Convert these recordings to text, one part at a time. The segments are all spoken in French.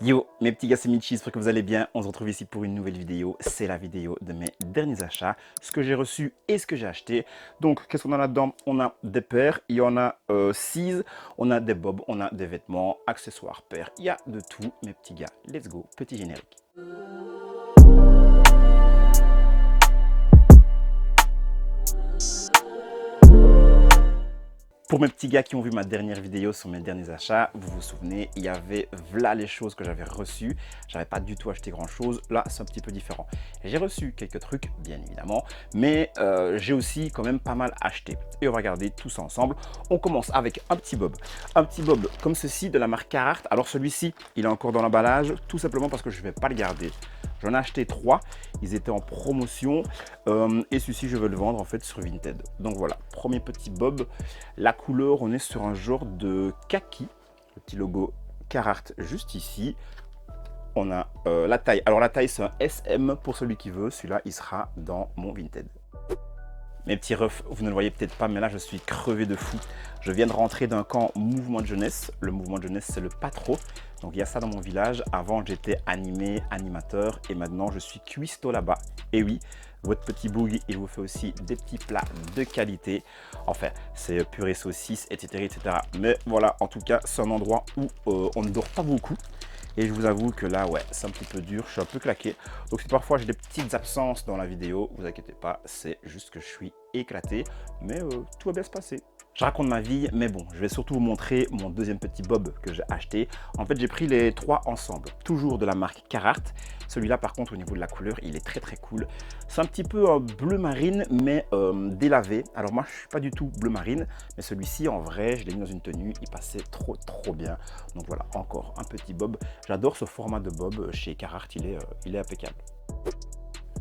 Yo mes petits gars, c'est Michi, j'espère que vous allez bien. On se retrouve ici pour une nouvelle vidéo. C'est la vidéo de mes derniers achats, ce que j'ai reçu et ce que j'ai acheté. Donc qu'est-ce qu'on a là-dedans? On a des paires, il y en a 6, on a des bobs, on a des vêtements, accessoires, paires. Il y a de tout mes petits gars. Let's go, petit générique. Pour mes petits gars qui ont vu ma dernière vidéo sur mes derniers achats, vous vous souvenez, il y avait voilà les choses que j'avais reçues. J'avais pas du tout acheté grand chose. Là, c'est un petit peu différent. J'ai reçu quelques trucs, bien évidemment, mais j'ai aussi quand même pas mal acheté. Et on va regarder tout ça ensemble. On commence avec un petit bob. Un petit bob comme ceci de la marque Carhartt. Alors celui-ci, il est encore dans l'emballage, tout simplement parce que je ne vais pas le garder. J'en ai acheté 3, ils étaient en promotion et celui-ci je veux le vendre en fait sur Vinted. Donc voilà, premier petit bob. La couleur, on est sur un genre de kaki, le petit logo Carhartt juste ici. On a la taille, alors la taille c'est un SM pour celui qui veut, celui-là il sera dans mon Vinted. Mes petits refs, vous ne le voyez peut-être pas, mais là je suis crevé de fou. Je viens de rentrer d'un camp mouvement de jeunesse. Le mouvement de jeunesse, c'est le Patro. Donc il y a ça dans mon village. Avant, j'étais animé, animateur, et maintenant je suis cuistot là-bas. Et oui, votre petit boug, il vous fait aussi des petits plats de qualité. Enfin, c'est purée saucisse, etc., etc. Mais voilà, en tout cas, c'est un endroit où on ne dort pas beaucoup. Et je vous avoue que là, ouais, c'est un petit peu dur, je suis un peu claqué. Donc si parfois j'ai des petites absences dans la vidéo, vous inquiétez pas, c'est juste que je suis éclaté. Mais tout va bien se passer. Je raconte ma vie, mais bon, je vais surtout vous montrer mon deuxième petit bob que j'ai acheté. En fait, j'ai pris les trois ensemble, toujours de la marque Carhartt. Celui-là, par contre, au niveau de la couleur, il est très très cool. C'est un petit peu bleu marine, mais délavé. Alors moi, je suis pas du tout bleu marine, mais celui-ci, en vrai, je l'ai mis dans une tenue, il passait trop bien. Donc voilà, encore un petit bob. J'adore ce format de bob chez Carhartt, il est impeccable.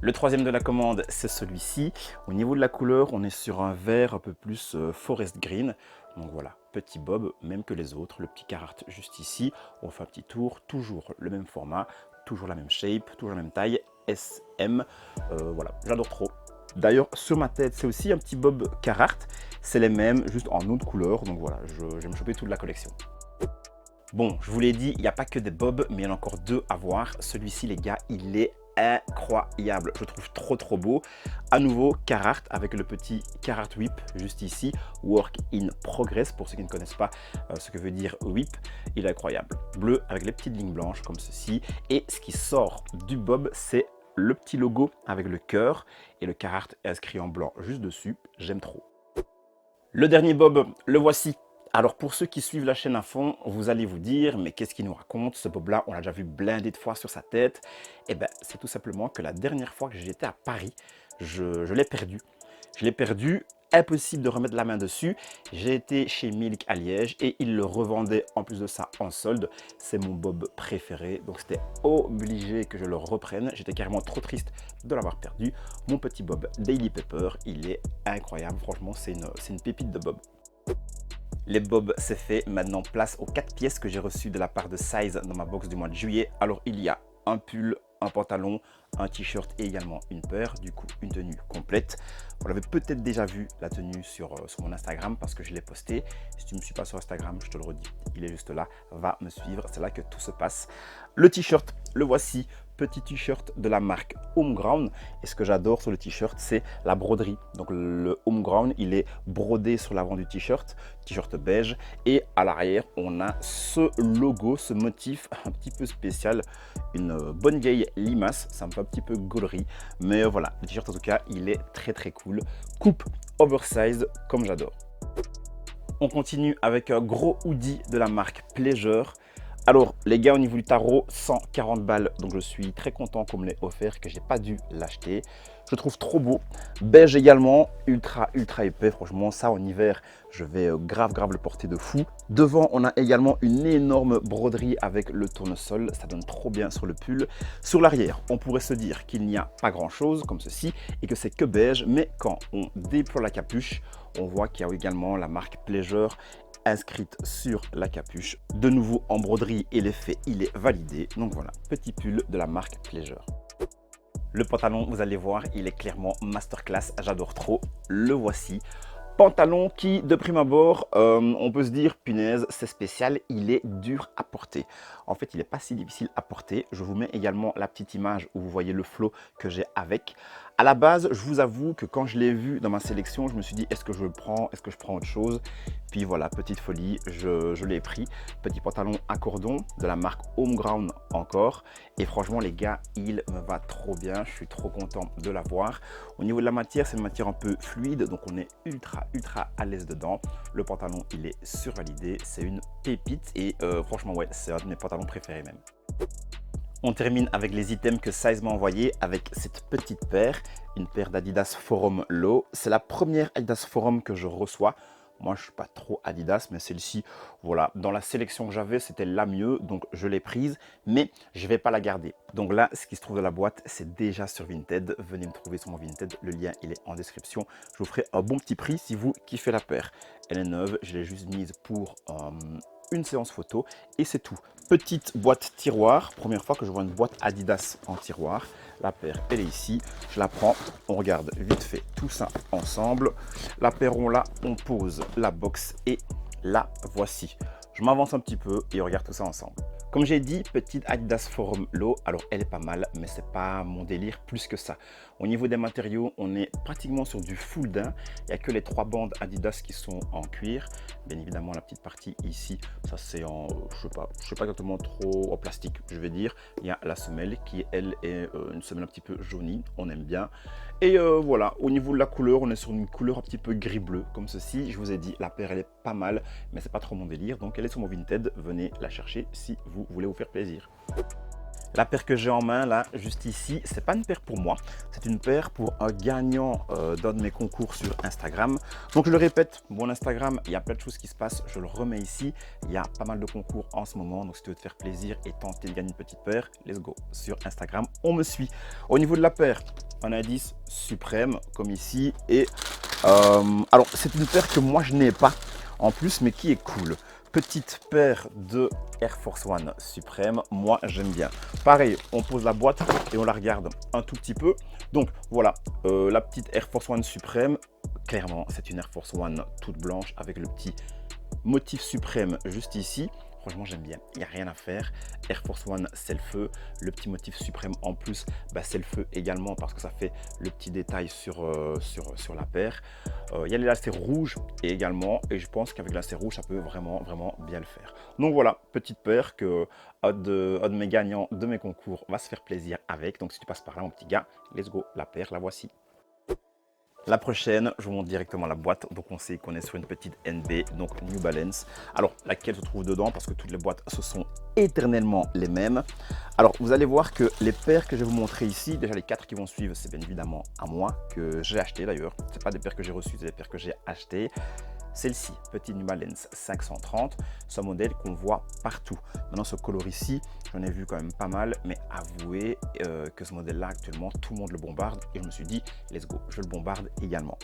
Le troisième de la commande, c'est celui-ci. Au niveau de la couleur, on est sur un vert un peu plus forest green. Donc voilà, petit bob, même que les autres. Le petit Carhartt juste ici. On fait un petit tour, toujours le même format, toujours la même shape, toujours la même taille, SM. Voilà, j'adore trop. D'ailleurs, sur ma tête, c'est aussi un petit bob Carhartt. C'est les mêmes, juste en autre couleur. Donc voilà, je vais me choper toute la collection. Bon, je vous l'ai dit, il n'y a pas que des bobs, mais il y en a encore deux à voir. Celui-ci, les gars, il est incroyable. Je le trouve trop beau. À nouveau, Carhartt avec le petit Carhartt Whip juste ici. Work in progress, pour ceux qui ne connaissent pas ce que veut dire whip. Il est incroyable. Bleu avec les petites lignes blanches comme ceci. Et ce qui sort du bob, c'est le petit logo avec le cœur. Et le Carhartt est inscrit en blanc juste dessus. J'aime trop. Le dernier bob, le voici. Alors pour ceux qui suivent la chaîne à fond, vous allez vous dire, mais qu'est-ce qu'il nous raconte? Ce bob-là, on l'a déjà vu blindé de fois sur sa tête. Eh bien, c'est tout simplement que la dernière fois que j'étais à Paris, je l'ai perdu. Je l'ai perdu, impossible de remettre la main dessus. J'ai été chez Milk à Liège et ils le revendaient en plus de ça en solde. C'est mon bob préféré, donc c'était obligé que je le reprenne. J'étais carrément trop triste de l'avoir perdu. Mon petit bob Daily Pepper, il est incroyable. Franchement, c'est une pépite de bob. Les bobs, c'est fait. Maintenant, place aux 4 pièces que j'ai reçues de la part de Size dans ma box du mois de juillet. Alors, il y a un pull, un pantalon, un t-shirt et également une paire. Du coup, une tenue complète. Vous l'avez peut-être déjà vu, la tenue sur mon Instagram parce que je l'ai posté. Si tu ne me suis pas sur Instagram, je te le redis, il est juste là. Va me suivre, c'est là que tout se passe. Le t-shirt, le voici. Petit t-shirt de la marque Homeground. Et ce que j'adore sur le t-shirt, c'est la broderie. Donc le Homeground, il est brodé sur l'avant du t-shirt beige. Et à l'arrière, on a ce logo, ce motif un petit peu spécial. Une bonne vieille limace. Ça me fait un petit peu gaulerie. Mais voilà, le t-shirt en tout cas, il est très cool. Coupe oversize, comme j'adore. On continue avec un gros hoodie de la marque Pleasure. Alors les gars, au niveau du tarot, 140 balles, donc je suis très content qu'on me l'ait offert, que j'ai pas dû l'acheter. Je le trouve trop beau, beige également, ultra épais, franchement ça en hiver, je vais grave le porter de fou. Devant, on a également une énorme broderie avec le tournesol, ça donne trop bien sur le pull. Sur l'arrière, on pourrait se dire qu'il n'y a pas grand chose comme ceci et que c'est que beige, mais quand on déploie la capuche, on voit qu'il y a également la marque Pleasure inscrite sur la capuche. De nouveau en broderie et l'effet il est validé. Donc voilà, petit pull de la marque Pleasure. Le pantalon, vous allez voir, il est clairement masterclass, j'adore trop. Le voici. Pantalon qui, de prime abord, on peut se dire, punaise, c'est spécial, il est dur à porter. En fait, il n'est pas si difficile à porter. Je vous mets également la petite image où vous voyez le flow que j'ai avec. À la base, je vous avoue que quand je l'ai vu dans ma sélection, je me suis dit, est-ce que je le prends? Est-ce que je prends autre chose? Puis voilà, petite folie, je l'ai pris. Petit pantalon à cordon de la marque Homeground encore. Et franchement, les gars, il me va trop bien. Je suis trop content de l'avoir. Au niveau de la matière, c'est une matière un peu fluide. Donc, on est ultra à l'aise dedans. Le pantalon, il est survalidé. C'est une pépite. Et franchement, ouais, c'est un de mes pantalons préférés même. On termine avec les items que Size m'a envoyé avec cette petite paire, une paire d'Adidas Forum Low. C'est la première Adidas Forum que je reçois. Moi, je ne suis pas trop Adidas, mais celle-ci, voilà, dans la sélection que j'avais, c'était la mieux, donc je l'ai prise, mais je ne vais pas la garder. Donc là, ce qui se trouve dans la boîte, c'est déjà sur Vinted. Venez me trouver sur mon Vinted, le lien, il est en description. Je vous ferai un bon petit prix si vous kiffez la paire. Elle est neuve, je l'ai juste mise pour une séance photo et c'est tout. Petite boîte tiroir, première fois que je vois une boîte Adidas en tiroir. La paire, elle est ici, je la prends, on regarde vite fait tout ça ensemble. La paire, on l'a, on pose la box et la voici. Je m'avance un petit peu et on regarde tout ça ensemble. Comme j'ai dit, petite Adidas Forum Low, alors elle est pas mal, mais c'est pas mon délire plus que ça. Au niveau des matériaux, on est pratiquement sur du full daim. Il n'y a que les 3 bandes Adidas qui sont en cuir. Bien évidemment, la petite partie ici, ça c'est en, je sais pas exactement trop en plastique, je vais dire. Il y a la semelle qui, elle, est une semelle un petit peu jaunie, on aime bien. Et voilà, au niveau de la couleur, on est sur une couleur un petit peu gris-bleu, comme ceci. Je vous ai dit, la paire, elle est pas mal, mais c'est pas trop mon délire. Donc, elle est sur mon Vinted. Venez la chercher si vous voulez vous faire plaisir. La paire que j'ai en main, là, juste ici, c'est pas une paire pour moi. C'est une paire pour un gagnant d'un de mes concours sur Instagram. Donc, je le répète, mon Instagram, il y a plein de choses qui se passent. Je le remets ici. Il y a pas mal de concours en ce moment. Donc, si tu veux te faire plaisir et tenter de gagner une petite paire, let's go. Sur Instagram, on me suit. Au niveau de la paire, un indice suprême, comme ici. Et alors, c'est une paire que moi, je n'ai pas en plus, mais qui est cool. Petite paire de Air Force One Suprême, moi j'aime bien. Pareil, on pose la boîte et on la regarde un tout petit peu. Donc voilà, la petite Air Force One Suprême, clairement c'est une Air Force One toute blanche avec le petit motif suprême juste ici. Franchement, j'aime bien, il n'y a rien à faire. Air Force One, c'est le feu. Le petit motif suprême en plus, bah, c'est le feu également parce que ça fait le petit détail sur la paire. Il y a les lacets rouges également et je pense qu'avec lacets rouges, ça peut vraiment bien le faire. Donc voilà, petite paire que un de mes gagnants de mes concours va se faire plaisir avec. Donc si tu passes par là, mon petit gars, let's go, la paire, la voici. La prochaine, je vous montre directement la boîte. Donc, on sait qu'on est sur une petite NB, donc New Balance. Alors, laquelle se trouve dedans, parce que toutes les boîtes, ce sont éternellement les mêmes. Alors, vous allez voir que les paires que je vais vous montrer ici, déjà les 4 qui vont suivre, c'est bien évidemment à moi, que j'ai acheté d'ailleurs. Ce n'est pas des paires que j'ai reçues, c'est des paires que j'ai achetées. Celle-ci, petite New Balance 530, c'est un modèle qu'on voit partout. Maintenant, ce color ici, j'en ai vu quand même pas mal, mais avouez que ce modèle-là, actuellement, tout le monde le bombarde. Et je me suis dit, let's go, je le bombarde également.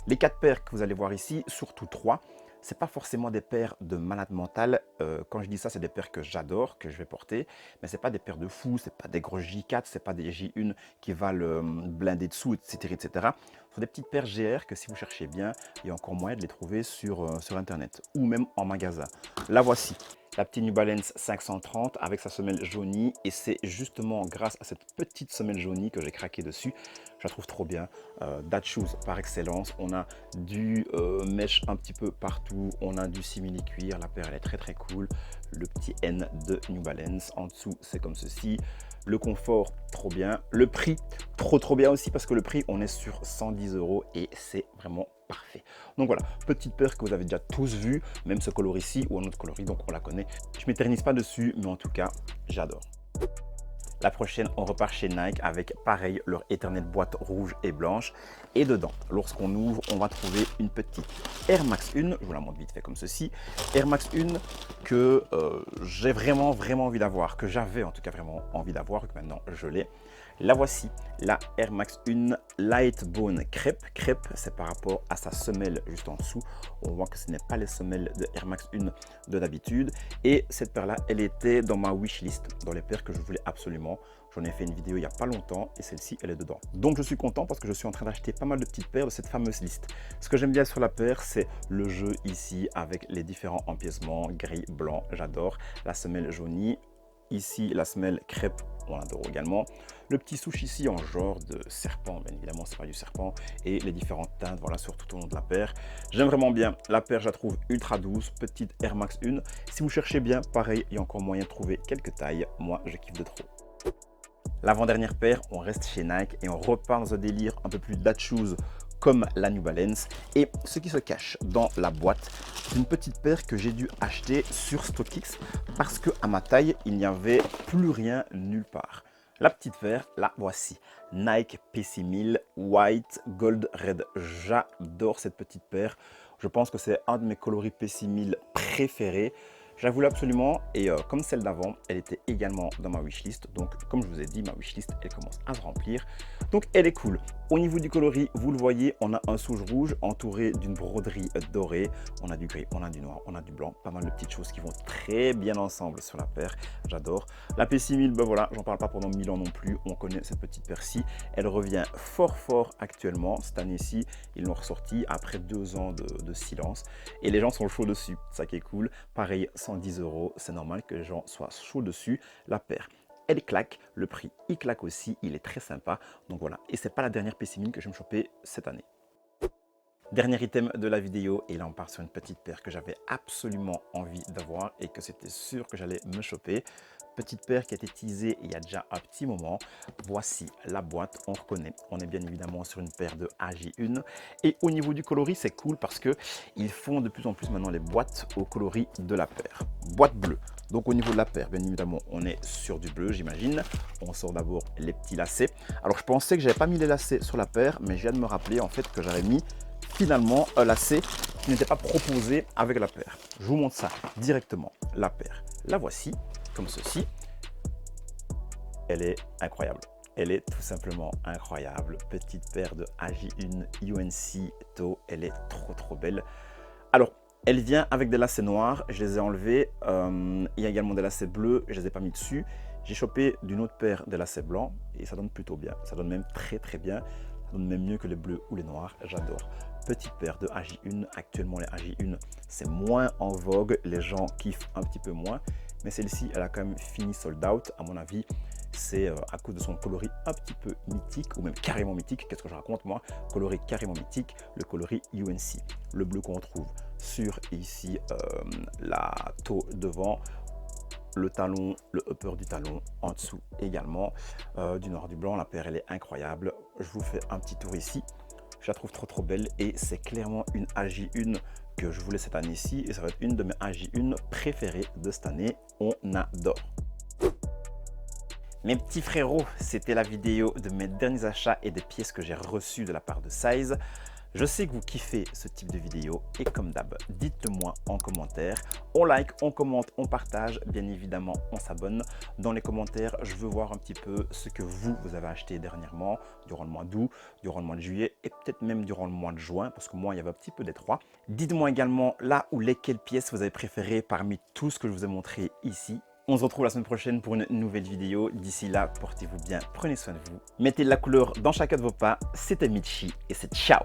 Les 4 paires que vous allez voir ici, surtout 3, c'est pas forcément des paires de malade mental. Quand je dis ça, c'est des paires que j'adore, que je vais porter, mais c'est pas des paires de fous, c'est pas des gros J4, c'est pas des J1 qui valent blinder dessous, etc., etc. Ce sont des petites paires GR que si vous cherchez bien, il y a encore moyen de les trouver sur Internet ou même en magasin. La voici. La petite New Balance 530 avec sa semelle jaunie et c'est justement grâce à cette petite semelle jaunie que j'ai craqué dessus. Je la trouve trop bien. That shoes par excellence. On a du mesh un petit peu partout. On a du simili cuir. La paire elle est très cool. Le petit N de New Balance. En dessous c'est comme ceci. Le confort, trop bien. Le prix, trop bien aussi parce que le prix, on est sur 110 € et c'est vraiment parfait. Donc voilà, petite paire que vous avez déjà tous vu, même ce coloris ici ou un autre coloris, donc on la connaît. Je m'éternise pas dessus, mais en tout cas, j'adore. La prochaine, on repart chez Nike avec, pareil, leur éternelle boîte rouge et blanche. Et dedans, lorsqu'on ouvre, on va trouver une petite Air Max 1. Je vous la montre vite fait comme ceci. Air Max 1 que j'ai vraiment envie d'avoir, que j'avais en tout cas vraiment envie d'avoir, que maintenant je l'ai. La voici, la Air Max 1 Light Bone Crêpe. Crêpe, c'est par rapport à sa semelle juste en dessous. On voit que ce n'est pas les semelles de Air Max 1 de d'habitude. Et cette paire-là, elle était dans ma wishlist, dans les paires que je voulais absolument. J'en ai fait une vidéo il n'y a pas longtemps et celle-ci, elle est dedans. Donc je suis content parce que je suis en train d'acheter pas mal de petites paires de cette fameuse liste. Ce que j'aime bien sur la paire, c'est le jeu ici avec les différents empiècements gris, blanc. J'adore la semelle jaunie. ici, la semelle crêpe, on adore également. Le petit souche ici en genre de serpent, bien évidemment, c'est pas du serpent. Et les différentes teintes, voilà, sur tout au long de la paire. J'aime vraiment bien. La paire, je la trouve ultra douce. Petite Air Max 1. Si vous cherchez bien, pareil, il y a encore moyen de trouver quelques tailles. Moi, je kiffe de trop. L'avant-dernière paire, on reste chez Nike et on repart dans un délire un peu plus dad shoes comme la New Balance. Et ce qui se cache dans la boîte, c'est une petite paire que j'ai dû acheter sur StockX parce qu'à ma taille, il n'y avait plus rien nulle part. La petite paire, la voici. Nike PC1000 White Gold Red. J'adore cette petite paire. Je pense que c'est un de mes coloris PC1000 préférés. Je la voulais absolument et comme celle d'avant, elle était également dans ma wishlist. Donc comme je vous ai dit, ma wishlist, elle commence à se remplir. Donc elle est cool. Au niveau du coloris, vous le voyez, on a un souche rouge entouré d'une broderie dorée. On a du gris, on a du noir, on a du blanc. Pas mal de petites choses qui vont très bien ensemble sur la paire. J'adore. La PC1000, ben voilà, j'en parle pas pendant 1000 ans non plus. On connaît cette petite paire-ci. Elle revient fort actuellement. Cette année-ci, ils l'ont ressorti après 2 ans de silence. Et les gens sont chauds dessus. Ça qui est cool. Pareil, 110 €, c'est normal que les gens soient chauds dessus. La paire, elle claque, le prix il claque aussi, il est très sympa. Donc voilà, et c'est pas la dernière PC1000 que je vais me choper cette année. Dernier item de la vidéo, et là on part sur une petite paire que j'avais absolument envie d'avoir et que c'était sûr que j'allais me choper. Petite paire qui a été teasée il y a déjà un petit moment. Voici la boîte, on reconnaît. On est bien évidemment sur une paire de AJ1. Et au niveau du coloris, c'est cool parce qu'ils font de plus en plus maintenant les boîtes au coloris de la paire. Boîte bleue. Donc au niveau de la paire, bien évidemment, on est sur du bleu, j'imagine. On sort d'abord les petits lacets. Alors je pensais que j'avais pas mis les lacets sur la paire, mais je viens de me rappeler en fait que j'avais mis finalement un lacet qui n'était pas proposé avec la paire. Je vous montre ça directement. La paire, la voici. Comme ceci, elle est incroyable. Elle est tout simplement incroyable. Petite paire de AJ1 UNC Toe, elle est trop belle. Alors, elle vient avec des lacets noirs, je les ai enlevés. Il y a également des lacets bleus, je ne les ai pas mis dessus. J'ai chopé d'une autre paire des lacets blancs et ça donne plutôt bien. Ça donne même très bien. Ça donne même mieux que les bleus ou les noirs. J'adore. Petite paire de AJ1. Actuellement, les AJ1, c'est moins en vogue. Les gens kiffent un petit peu moins. Mais celle-ci, elle a quand même fini sold out. À mon avis, c'est à cause de son coloris un petit peu mythique, ou même carrément mythique. Qu'est-ce que je raconte moi? Coloris carrément mythique, le coloris UNC. Le bleu qu'on trouve sur ici, la toe devant, le talon, le upper du talon en dessous également. Du noir, du blanc, la paire, elle est incroyable. Je vous fais un petit tour ici. Je la trouve trop belle et c'est clairement une AJ1 que je voulais cette année-ci et ça va être une de mes AJ1 préférées de cette année. On adore. Mes petits frérots, c'était la vidéo de mes derniers achats et des pièces que j'ai reçues de la part de Size. Je sais que vous kiffez ce type de vidéo et comme d'hab, dites-le moi en commentaire. On like, on commente, on partage, bien évidemment on s'abonne. Dans les commentaires, je veux voir un petit peu ce que vous avez acheté dernièrement, durant le mois d'août, durant le mois de juillet et peut-être même durant le mois de juin, parce que moi il y avait un petit peu des trois. Dites-moi également là ou lesquelles pièces vous avez préférées parmi tout ce que je vous ai montré ici. On se retrouve la semaine prochaine pour une nouvelle vidéo. D'ici là, portez-vous bien, prenez soin de vous. Mettez de la couleur dans chacun de vos pas. C'était Michi et c'est ciao.